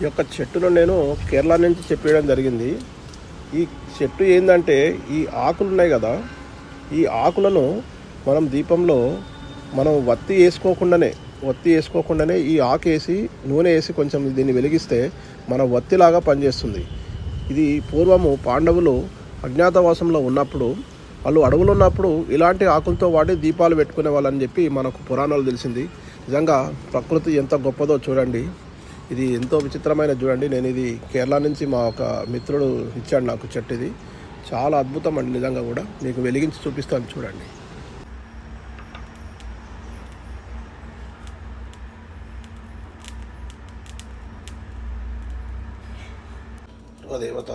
ఈ యొక్క చెట్టును నేను కేరళ నుంచి చెప్పేయడం జరిగింది. ఈ చెట్టు ఏంటంటే ఈ ఆకులు ఉన్నాయి కదా, ఈ ఆకులను మనం దీపంలో మనం వత్తి వేసుకోకుండానే ఈ ఆకు వేసి నూనె వేసి కొంచెం దీన్ని వెలిగిస్తే మన వత్తిలాగా పనిచేస్తుంది. ఇది పూర్వము పాండవులు అజ్ఞాతవాసంలో ఉన్నప్పుడు, వాళ్ళు అడవులు ఉన్నప్పుడు ఇలాంటి ఆకులతో వాడి దీపాలు పెట్టుకునే వాళ్ళని చెప్పి మనకు పురాణాలు తెలిసింది. నిజంగా ప్రకృతి ఎంత గొప్పదో చూడండి. ఇది ఎంతో విచిత్రమైన చూడండి. నేను ఇది కేరళ నుంచి మా ఒక మిత్రుడు ఇచ్చాడు నాకు చెట్టు. ఇది చాలా అద్భుతం అండి నిజంగా కూడా. మీకు వెలిగించి చూపిస్తాను చూడండి. దేవత